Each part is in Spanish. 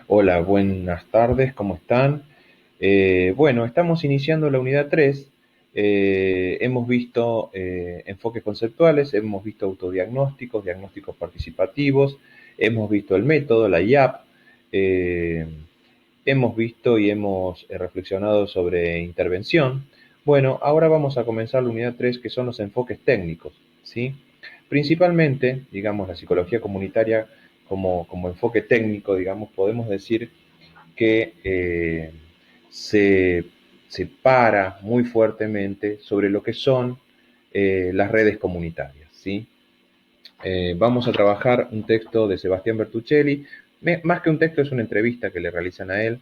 Hola, buenas tardes, ¿cómo están? Bueno, estamos iniciando la unidad 3. Hemos visto enfoques conceptuales, hemos visto autodiagnósticos, diagnósticos participativos, hemos visto el método, la IAP, eh, hemos visto y hemos reflexionado sobre intervención. Bueno, ahora vamos a comenzar la unidad 3, que son los enfoques técnicos, ¿sí? Principalmente, digamos, la psicología comunitaria como enfoque técnico, digamos, podemos decir que se, se para muy fuertemente sobre lo que son las redes comunitarias, ¿sí? Vamos a trabajar un texto de Sebastián Bertuccelli, más que un texto es una entrevista que le realizan a él,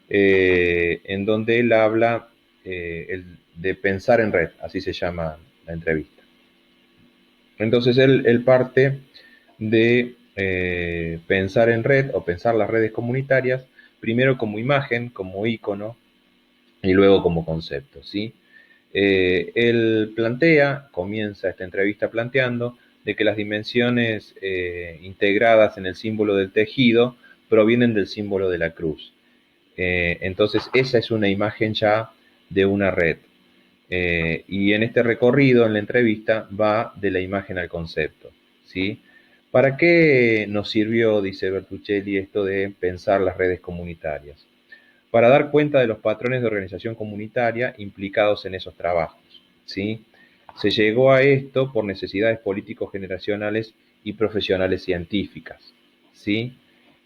en donde él habla de pensar en red, así se llama la entrevista. Entonces él parte de pensar en red o pensar las redes comunitarias, primero como imagen, como icono y luego como concepto, ¿sí? Él comienza esta entrevista planteando de que las dimensiones integradas en el símbolo del tejido provienen del símbolo de la cruz. Entonces esa es una imagen ya de una red. Y en este recorrido, en la entrevista, va de la imagen al concepto, ¿sí? ¿Para qué nos sirvió, dice Bertuccelli, esto de pensar las redes comunitarias? Para dar cuenta de los patrones de organización comunitaria implicados en esos trabajos, ¿sí? Se llegó a esto por necesidades políticos generacionales y profesionales científicas, ¿sí?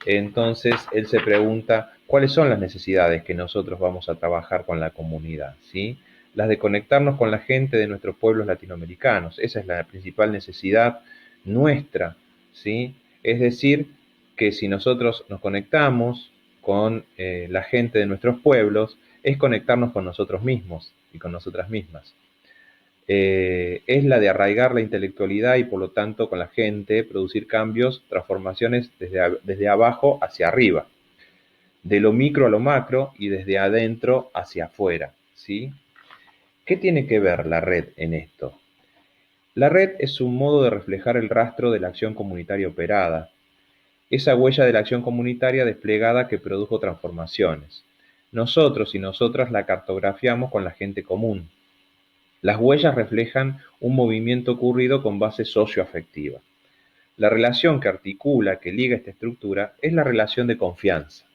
Entonces él se pregunta cuáles son las necesidades que nosotros vamos a trabajar con la comunidad, ¿sí? Las de conectarnos con la gente de nuestros pueblos latinoamericanos. Esa es la principal necesidad nuestra, ¿sí? Es decir, que si nosotros nos conectamos con la gente de nuestros pueblos, es conectarnos con nosotros mismos y con nosotras mismas. Es la de arraigar la intelectualidad y por lo tanto con la gente, producir cambios, transformaciones desde abajo hacia arriba, de lo micro a lo macro y desde adentro hacia afuera, ¿sí? ¿Qué tiene que ver la red en esto? La red es un modo de reflejar el rastro de la acción comunitaria operada, esa huella de la acción comunitaria desplegada que produjo transformaciones. Nosotros y nosotras la cartografiamos con la gente común. Las huellas reflejan un movimiento ocurrido con base socioafectiva. La relación que articula, que liga esta estructura, es la relación de confianza,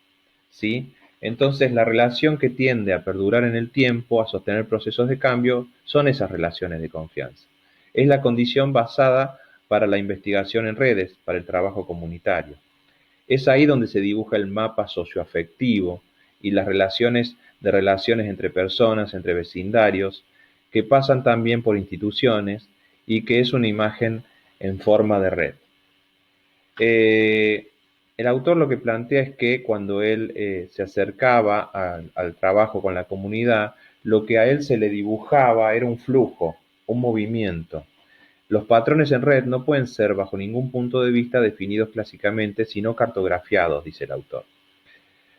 ¿sí? Entonces, la relación que tiende a perdurar en el tiempo, a sostener procesos de cambio, son esas relaciones de confianza. Es la condición basada para la investigación en redes, para el trabajo comunitario. Es ahí donde se dibuja el mapa socioafectivo y las relaciones entre personas, entre vecindarios, que pasan también por instituciones y que es una imagen en forma de red. Eh, el autor lo que plantea es que cuando él se acercaba al trabajo con la comunidad, lo que a él se le dibujaba era un flujo, un movimiento. Los patrones en red no pueden ser bajo ningún punto de vista definidos clásicamente, sino cartografiados, dice el autor.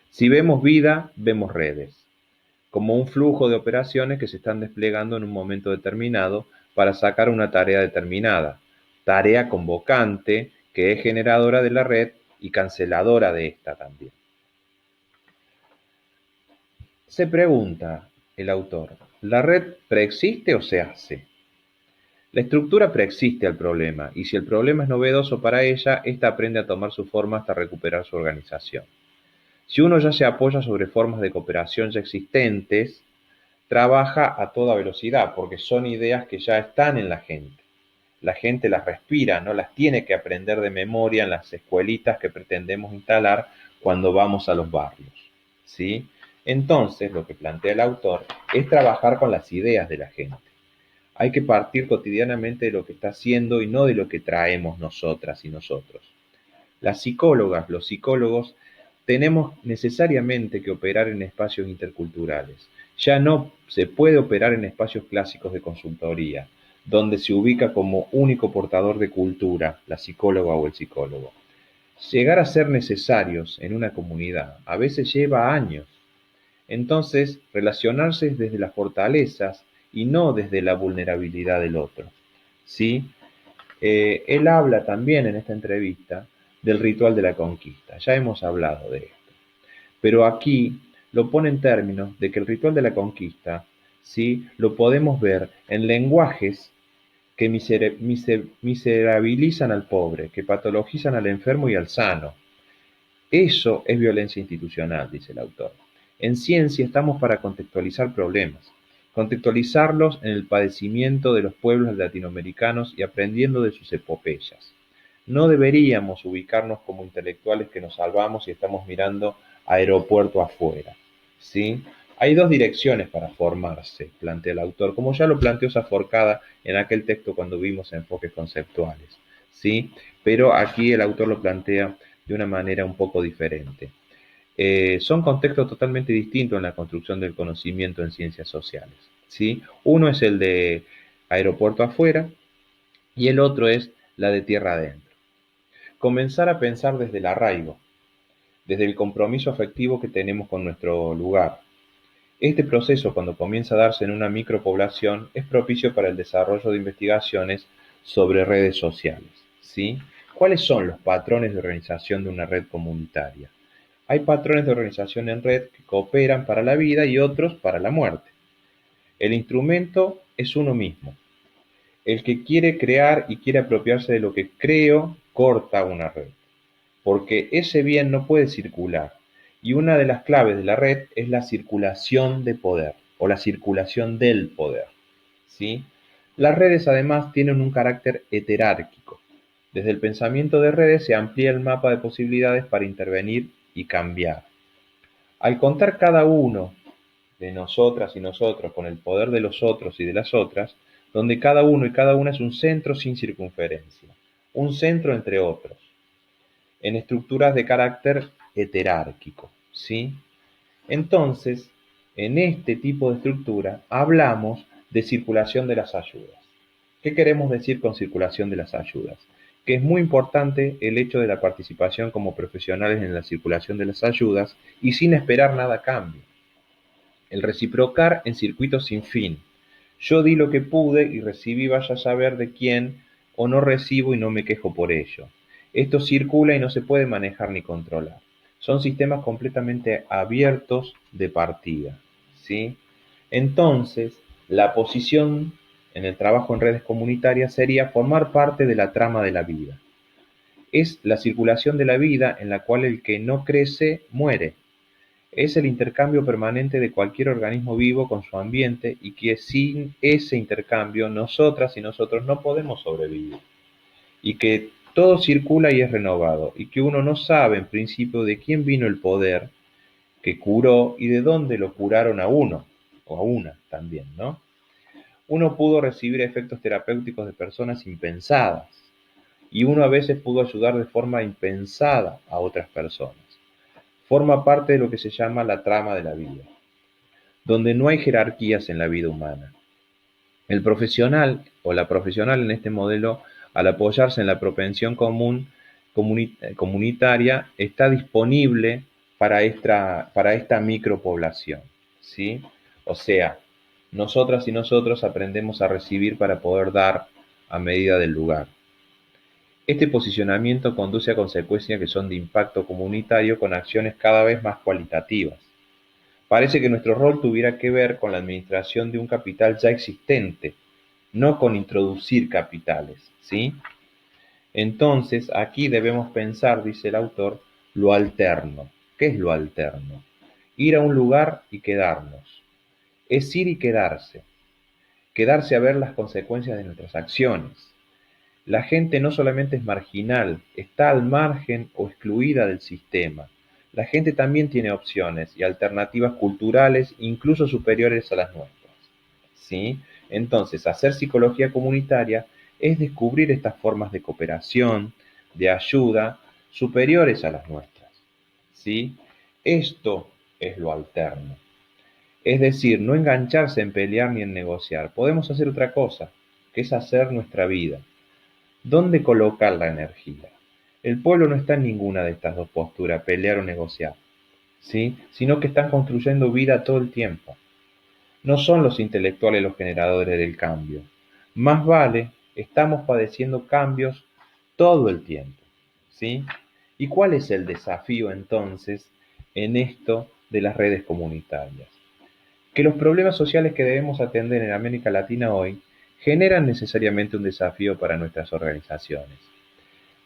Si vemos vida, vemos redes, como un flujo de operaciones que se están desplegando en un momento determinado para sacar una tarea determinada, tarea convocante que es generadora de la red y canceladora de esta también. Se pregunta el autor, ¿la red preexiste o se hace? La estructura preexiste al problema, y si el problema es novedoso para ella, ésta aprende a tomar su forma hasta recuperar su organización. Si uno ya se apoya sobre formas de cooperación ya existentes, trabaja a toda velocidad, porque son ideas que ya están en la gente. La gente las respira, no las tiene que aprender de memoria en las escuelitas que pretendemos instalar cuando vamos a los barrios, ¿sí? Entonces, lo que plantea el autor es trabajar con las ideas de la gente. Hay que partir cotidianamente de lo que está haciendo y no de lo que traemos nosotras y nosotros. Las psicólogas, los psicólogos, tenemos necesariamente que operar en espacios interculturales. Ya no se puede operar en espacios clásicos de consultoría, donde se ubica como único portador de cultura la psicóloga o el psicólogo. Llegar a ser necesarios en una comunidad a veces lleva años. Entonces, relacionarse es desde las fortalezas y no desde la vulnerabilidad del otro, ¿sí? Él habla también en esta entrevista del ritual de la conquista. Ya hemos hablado de esto. Pero aquí lo pone en términos de que el ritual de la conquista, ¿sí?, lo podemos ver en lenguajes que miserabilizan al pobre, que patologizan al enfermo y al sano. Eso es violencia institucional, dice el autor. En ciencia estamos para contextualizar problemas, contextualizarlos en el padecimiento de los pueblos latinoamericanos y aprendiendo de sus epopeyas. No deberíamos ubicarnos como intelectuales que nos salvamos y estamos mirando aeropuerto afuera, ¿sí? Hay dos direcciones para formarse, plantea el autor, como ya lo planteó Saforcada en aquel texto cuando vimos enfoques conceptuales, ¿sí? Pero aquí el autor lo plantea de una manera un poco diferente. Son contextos totalmente distintos en la construcción del conocimiento en ciencias sociales, ¿sí? Uno es el de aeropuerto afuera y el otro es la de tierra adentro. Comenzar a pensar desde el arraigo, desde el compromiso afectivo que tenemos con nuestro lugar. Este proceso, cuando comienza a darse en una micropoblación, es propicio para el desarrollo de investigaciones sobre redes sociales, ¿sí? ¿Cuáles son los patrones de organización de una red comunitaria? Hay patrones de organización en red que cooperan para la vida y otros para la muerte. El instrumento es uno mismo. El que quiere crear y quiere apropiarse de lo que creo, corta una red, porque ese bien no puede circular. Y una de las claves de la red es la circulación de poder o la circulación del poder, ¿sí? Las redes además tienen un carácter heterárquico. Desde el pensamiento de redes se amplía el mapa de posibilidades para intervenir y cambiar. Al contar cada uno de nosotras y nosotros con el poder de los otros y de las otras, donde cada uno y cada una es un centro sin circunferencia, un centro entre otros, en estructuras de carácter heterárquico, ¿sí? Entonces, en este tipo de estructura hablamos de circulación de las ayudas. ¿Qué queremos decir con circulación de las ayudas? Que es muy importante el hecho de la participación como profesionales en la circulación de las ayudas y sin esperar nada a cambio. El reciprocar en circuitos sin fin. Yo di lo que pude y recibí vaya a saber de quién, o no recibo y no me quejo por ello. Esto circula y no se puede manejar ni controlar. Son sistemas completamente abiertos de partida, ¿sí? Entonces, la posición en el trabajo en redes comunitarias sería formar parte de la trama de la vida. Es la circulación de la vida en la cual el que no crece muere. Es el intercambio permanente de cualquier organismo vivo con su ambiente y que sin ese intercambio nosotras y nosotros no podemos sobrevivir. Y que todo circula y es renovado y que uno no sabe en principio de quién vino el poder que curó y de dónde lo curaron a uno o a una también, ¿no? Uno pudo recibir efectos terapéuticos de personas impensadas y uno a veces pudo ayudar de forma impensada a otras personas. Forma parte de lo que se llama la trama de la vida, donde no hay jerarquías en la vida humana. El profesional o la profesional en este modelo, al apoyarse en la propensión comunitaria, está disponible para esta micropoblación, ¿sí? O sea, nosotras y nosotros aprendemos a recibir para poder dar a medida del lugar. Este posicionamiento conduce a consecuencias que son de impacto comunitario con acciones cada vez más cualitativas. Parece que nuestro rol tuviera que ver con la administración de un capital ya existente, no con introducir capitales, ¿sí? Entonces, aquí debemos pensar, dice el autor, lo alterno. ¿Qué es lo alterno? Ir a un lugar y quedarnos. Es ir y quedarse. Quedarse a ver las consecuencias de nuestras acciones. La gente no solamente es marginal, está al margen o excluida del sistema. La gente también tiene opciones y alternativas culturales, incluso superiores a las nuestras, ¿sí? Entonces, hacer psicología comunitaria es descubrir estas formas de cooperación, de ayuda, superiores a las nuestras, ¿sí? Esto es lo alterno. Es decir, no engancharse en pelear ni en negociar. Podemos hacer otra cosa, que es hacer nuestra vida. ¿Dónde colocar la energía? El pueblo no está en ninguna de estas dos posturas, pelear o negociar, ¿sí? Sino que están construyendo vida todo el tiempo. No son los intelectuales los generadores del cambio. Más vale, estamos padeciendo cambios todo el tiempo, ¿sí? ¿Y cuál es el desafío entonces en esto de las redes comunitarias. Que los problemas sociales que debemos atender en América Latina hoy generan necesariamente un desafío para nuestras organizaciones,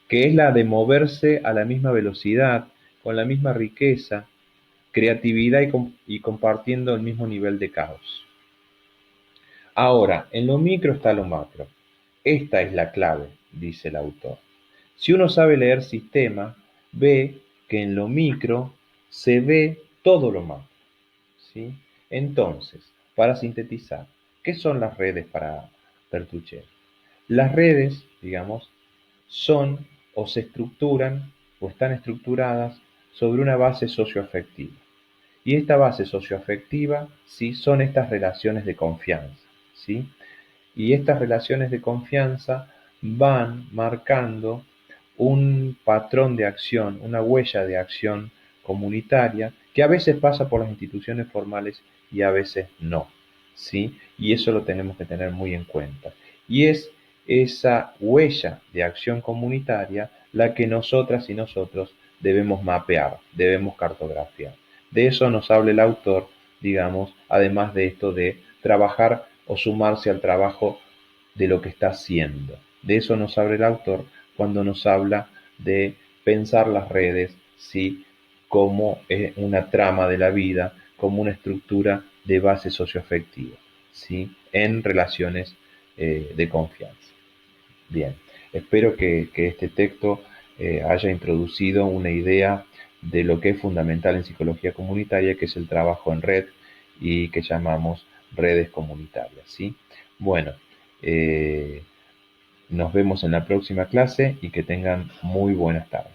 que es la de moverse a la misma velocidad, con la misma riqueza, creatividad y compartiendo el mismo nivel de caos. Ahora, en lo micro está lo macro. Esta es la clave, dice el autor. Si uno sabe leer sistema, ve que en lo micro se ve todo lo macro, ¿sí? Entonces, para sintetizar, ¿qué son las redes para Bertuccelli? Las redes, digamos, son o se estructuran o están estructuradas sobre una base socioafectiva. Y esta base socioafectiva, ¿sí? Son estas relaciones de confianza, ¿sí? Y estas relaciones de confianza van marcando un patrón de acción, una huella de acción comunitaria que a veces pasa por las instituciones formales y a veces no, ¿sí? Y eso lo tenemos que tener muy en cuenta. Y es esa huella de acción comunitaria la que nosotras y nosotros debemos mapear, debemos cartografiar. De eso nos habla el autor, digamos, además de esto de trabajar o sumarse al trabajo de lo que está haciendo. De eso nos habla el autor cuando nos habla de pensar las redes, ¿sí? Como una trama de la vida, como una estructura de base socioafectiva, ¿sí? En relaciones de confianza. Bien, espero que este texto haya introducido una idea de lo que es fundamental en psicología comunitaria, que es el trabajo en red y que llamamos redes comunitarias, ¿sí? Bueno, eh, nos vemos en la próxima clase y que tengan muy buenas tardes.